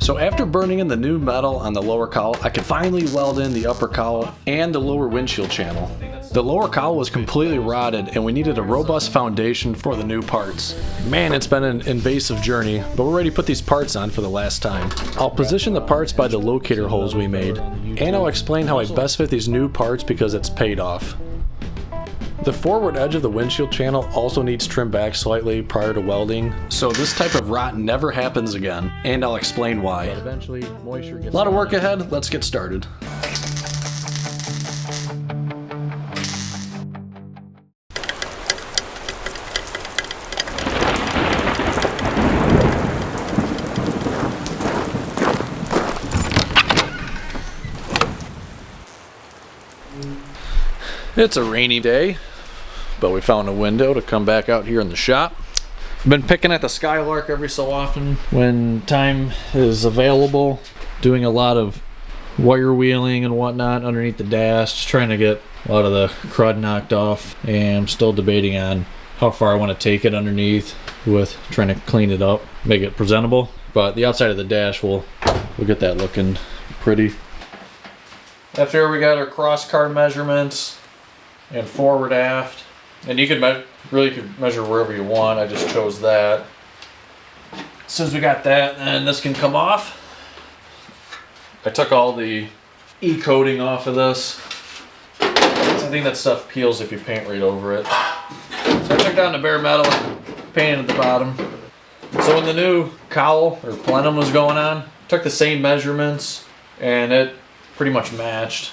So after burning in the new metal on the lower cowl, I could finally weld in the upper cowl and the lower windshield channel. The lower cowl was completely rotted and we needed a robust foundation for the new parts. Man, it's been an invasive journey, but we're ready to put these parts on for the last time. I'll position the parts by the locator holes we made, and I'll explain how I best fit these new parts because it's paid off. The forward edge of the windshield channel also needs trimmed back slightly prior to welding, so this type of rot never happens again, and I'll explain why. But eventually, moisture gets a lot of work ahead, let's get started. It's a rainy day, but we found a window to come back out here in the shop. I've been picking at the Skylark every so often when time is available, doing a lot of wire wheeling and whatnot underneath the dash, just trying to get a lot of the crud knocked off, and I'm still debating on how far I want to take it underneath with trying to clean it up, make it presentable. But the outside of the dash we'll get that looking pretty. After we got our cross car measurements and forward aft, and you could measure wherever you want. I just chose that. As soon as we got that, then this can come off. I took all the e-coating off of this. I think that stuff peels if you paint right over it. So I took down the bare metal and painted at the bottom. So when the new cowl or plenum was going on, took the same measurements and it pretty much matched.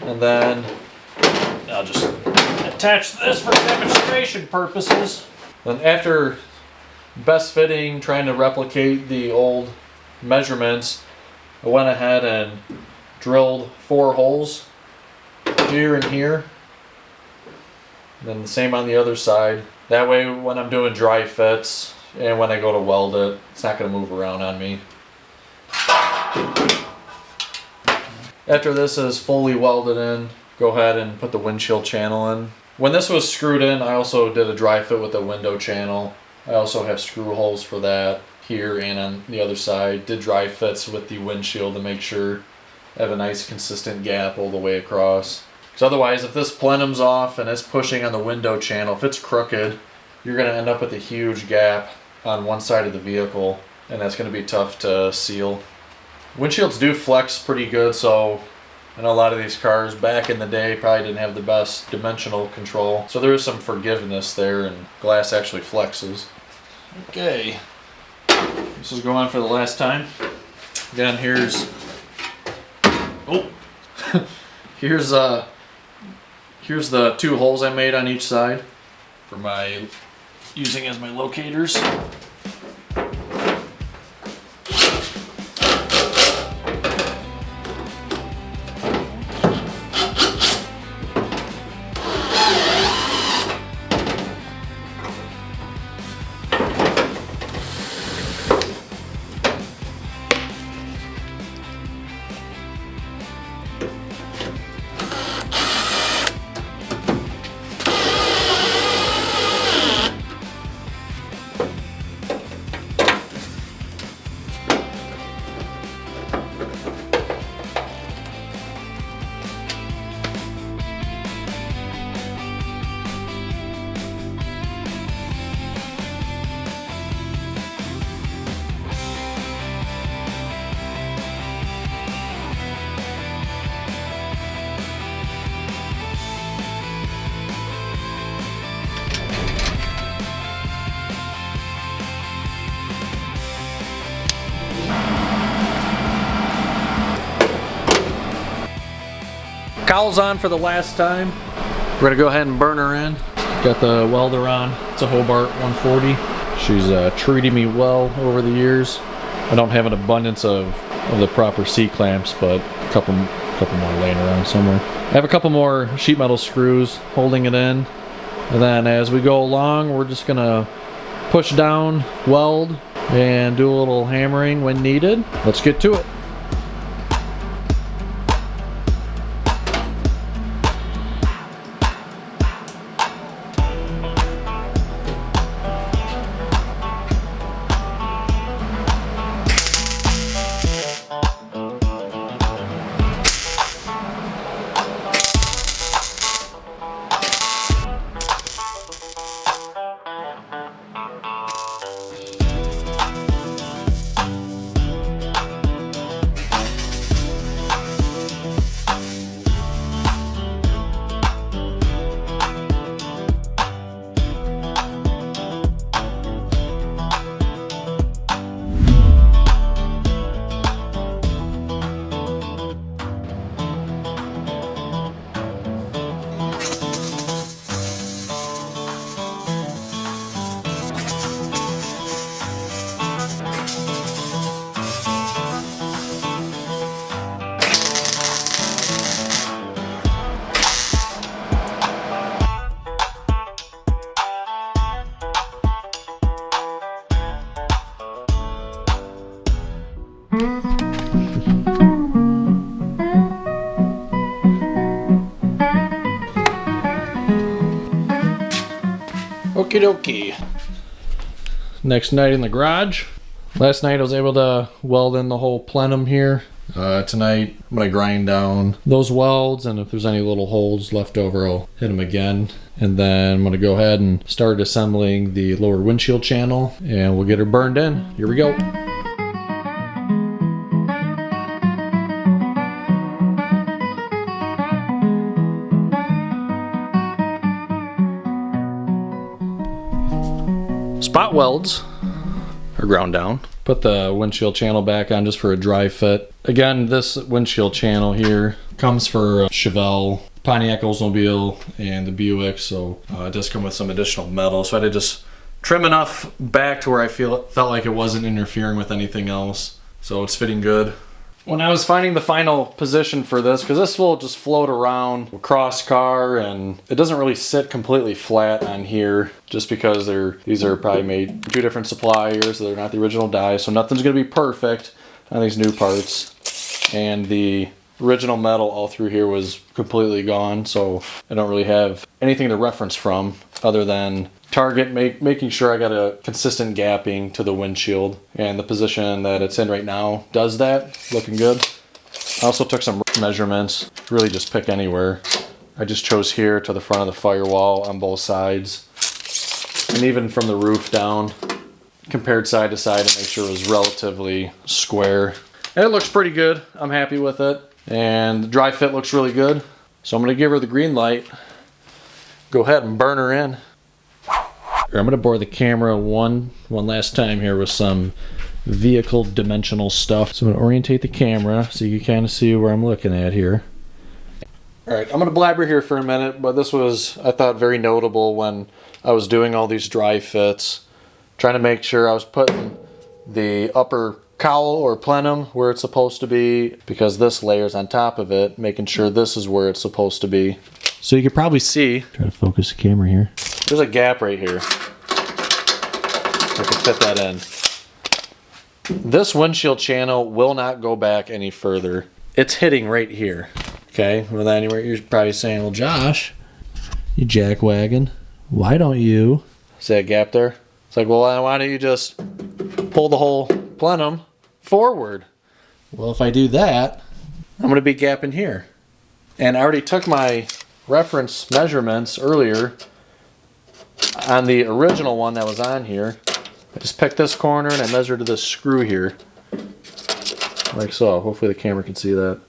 And then I'll just attach this for demonstration purposes. Then after best fitting, trying to replicate the old measurements, I went ahead and drilled 4 holes here and here. And then the same on the other side. That way when I'm doing dry fits and when I go to weld it, it's not going to move around on me. After this is fully welded in, go ahead and put the windshield channel in. When this was screwed in, I also did a dry fit with the window channel. I also have screw holes for that here and on the other side. Did dry fits with the windshield to make sure I have a nice consistent gap all the way across. Because otherwise, if this plenum's off and it's pushing on the window channel, if it's crooked, you're going to end up with a huge gap on one side of the vehicle, and that's going to be tough to seal. Windshields do flex pretty good, so I know a lot of these cars back in the day probably didn't have the best dimensional control. So there is some forgiveness there, and glass actually flexes. Okay, this is going for the last time. Again, here's here's the 2 holes I made on each side for my using as my locators. Cowl's on for the last time. We're gonna go ahead and burn her in. Got the welder on. It's a Hobart 140. She's treated me well over the years. I don't have an abundance of the proper C-clamps, but a couple more laying around somewhere. I have a couple more sheet metal screws holding it in. And then as we go along, we're just gonna push down, weld, and do a little hammering when needed. Let's get to it. Okie dokie. Next night in the garage. Last night I was able to weld in the whole plenum here. Tonight I'm going to grind down those welds, and if there's any little holes left over I'll hit them again. And then I'm going to go ahead and start assembling the lower windshield channel, and we'll get her burned in. Here we go. Spot welds are ground down. Put the windshield channel back on just for a dry fit. Again, this windshield channel here comes for Chevelle, Pontiac Oldsmobile, and the Buick, so it does come with some additional metal. So I had to just trim enough back to where I felt like it wasn't interfering with anything else. So it's fitting good. When I was finding the final position for this, because this will just float around across car, and it doesn't really sit completely flat on here, just because these are probably made from 2 different suppliers, so they're not the original die, so nothing's going to be perfect on these new parts. And the original metal all through here was completely gone, so I don't really have anything to reference from other than Target making sure I got a consistent gapping to the windshield, and the position that it's in right now does that. Looking good. I also took some measurements, really just pick anywhere. I just chose here to the front of the firewall on both sides, and even from the roof down, compared side to side to make sure it was relatively square. And it looks pretty good. I'm happy with it, and the dry fit looks really good. So I'm going to give her the green light. Go ahead and burn her in. I'm going to bore the camera one last time here with some vehicle dimensional stuff. So I'm going to orientate the camera so you can kind of see where I'm looking at here. Alright, I'm going to blabber here for a minute, but this was, I thought, very notable when I was doing all these dry fits. Trying to make sure I was putting the upper cowl or plenum where it's supposed to be, because this layer's on top of it, making sure this is where it's supposed to be. So you can probably see, try to focus the camera here, there's a gap right here. I can fit that in. This windshield channel will not go back any further. It's hitting right here. Okay, well then you're probably saying, well, Josh, you jackwagon, why don't you see that gap there? It's like, well, why don't you just pull the whole plenum forward? Well, if I do that, I'm going to be gapping here. And I already took my reference measurements earlier on the original one that was on here. I just picked this corner and I measured to this screw here, like so. Hopefully the camera can see that.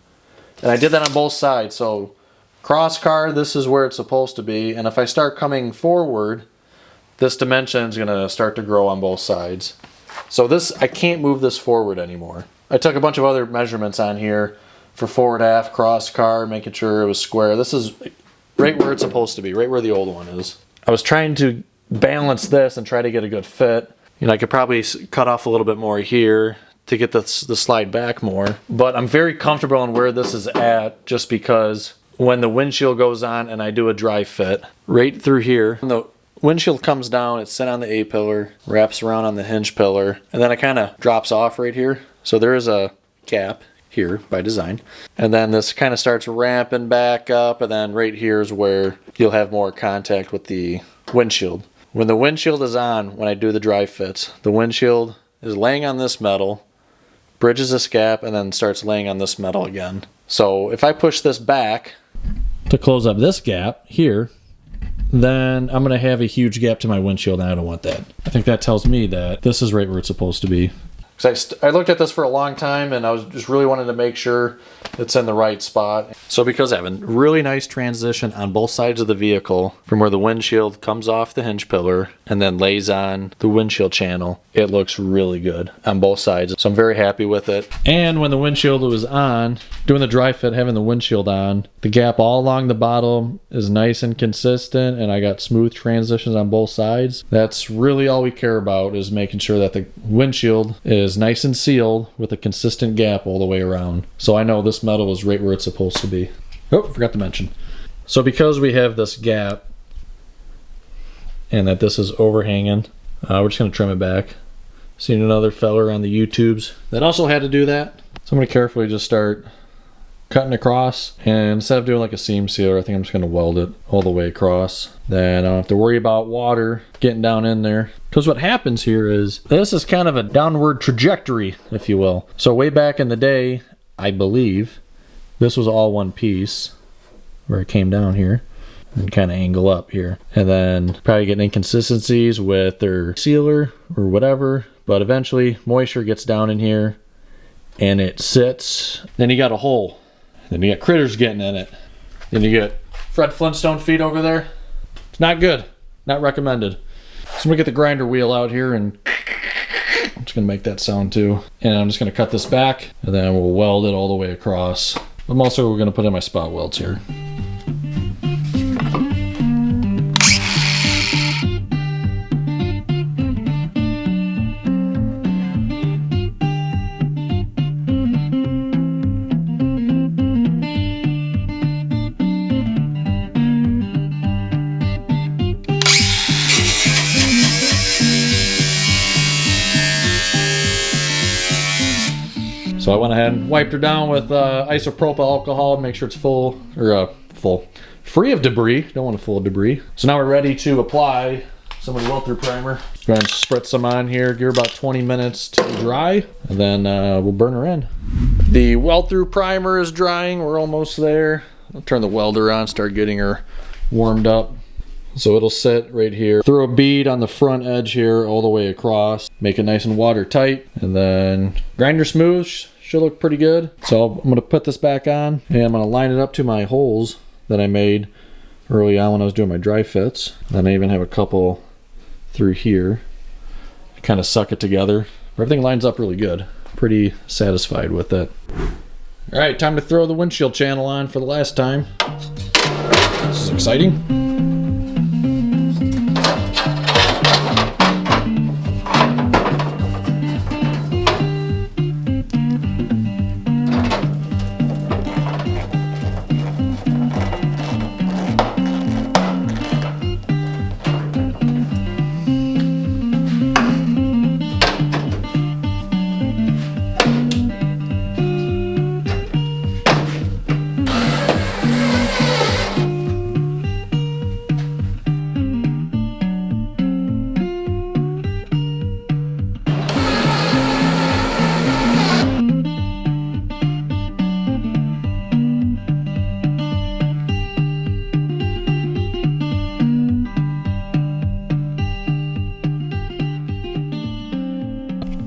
And I did that on both sides. So cross car, this is where it's supposed to be, and if I start coming forward, this dimension is going to start to grow on both sides. So this, I can't move this forward anymore. I took a bunch of other measurements on here for forward, aft, cross car, making sure it was square. This is right where it's supposed to be, right where the old one is. I was trying to balance this and try to get a good fit. You know, I could probably cut off a little bit more here to get the slide back more, but I'm very comfortable in where this is at, just because when the windshield goes on and I do a dry fit, right through here, when the windshield comes down, it's set on the A-pillar, wraps around on the hinge pillar, and then it kind of drops off right here. So there is a gap here by design, and then this kind of starts ramping back up, and then right here is where you'll have more contact with the windshield. When the windshield is on, when I do the dry fits, the windshield is laying on this metal, bridges this gap, and then starts laying on this metal again. So if I push this back to close up this gap here, then I'm going to have a huge gap to my windshield, and I don't want that. I think that tells me that this is right where it's supposed to be. Because I looked at this for a long time, and I was just really wanting to make sure it's in the right spot. So because I have a really nice transition on both sides of the vehicle from where the windshield comes off the hinge pillar and then lays on the windshield channel, it looks really good on both sides. So I'm very happy with it. And when the windshield was on, doing the dry fit, having the windshield on, the gap all along the bottom is nice and consistent, and I got smooth transitions on both sides. That's really all we care about, is making sure that the windshield is nice and sealed with a consistent gap all the way around. So I know this metal is right where it's supposed to be. Oh, forgot to mention. So because we have this gap and that this is overhanging, we're just going to trim it back. Seen another feller on the YouTubes that also had to do that. So I'm going to carefully just start cutting across, and instead of doing like a seam sealer, I think I'm just going to weld it all the way across. Then I don't have to worry about water getting down in there, because what happens here is this is kind of a downward trajectory, if you will. So way back in the day, I believe this was all one piece where it came down here and kind of angle up here, and then probably get inconsistencies with their sealer or whatever, but eventually moisture gets down in here and it sits. Then you got a hole, then you got critters getting in it, then you get Fred Flintstone feet over there. It's not good, not recommended. So I'm gonna get the grinder wheel out here, and I'm just gonna make that sound too, and I'm just gonna cut this back, and then we'll weld it all the way across. I'm also gonna put in my spot welds here. So I went ahead and wiped her down with isopropyl alcohol, make sure it's free of debris. Don't want it full of debris. So now we're ready to apply some of the weld-through primer. Go ahead and spritz some on here, give her about 20 minutes to dry, and then we'll burn her in. The weld-through primer is drying, we're almost there. I'll turn the welder on, start getting her warmed up. So it'll sit right here. Throw a bead on the front edge here all the way across. Make it nice and watertight, and then grinder smooth. Should look pretty good. So I'm going to put this back on, and I'm going to line it up to my holes that I made early on when I was doing my dry fits. Then I even have a couple through here. Kind of suck it together. Everything lines up really good. Pretty satisfied with it. All right, time to throw the windshield channel on for the last time. This is exciting.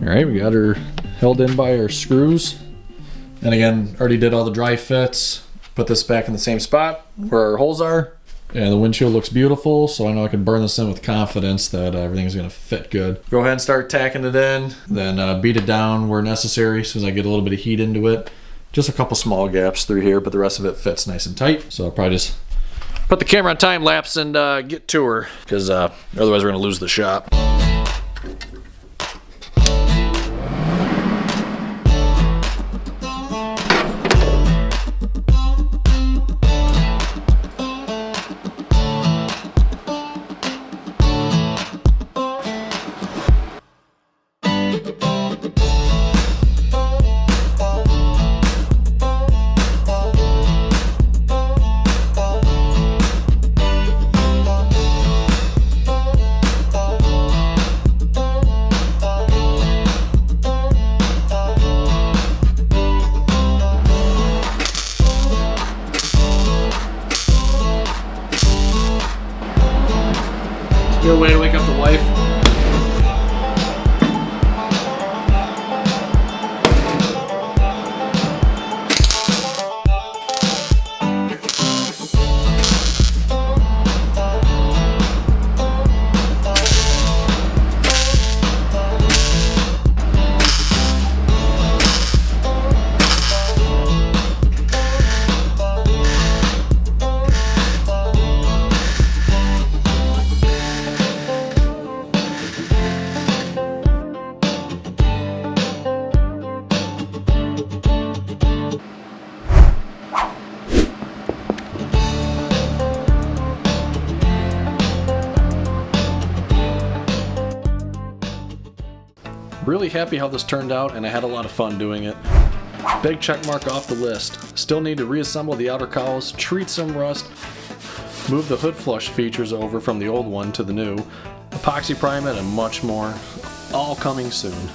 All right, we got her held in by our screws. And again, already did all the dry fits. Put this back in the same spot where our holes are. And the windshield looks beautiful, so I know I can burn this in with confidence that everything's gonna fit good. Go ahead and start tacking it in, then beat it down where necessary as soon as I get a little bit of heat into it. Just a couple small gaps through here, but the rest of it fits nice and tight. So I'll probably just put the camera on time lapse and get to her, because otherwise we're gonna lose the shot. Good way to wake up the wife. Really happy how this turned out, and I had a lot of fun doing it. Big check mark off the list. Still need to reassemble the outer cowls, treat some rust, move the hood flush features over from the old one to the new, epoxy prime it, and much more. All coming soon.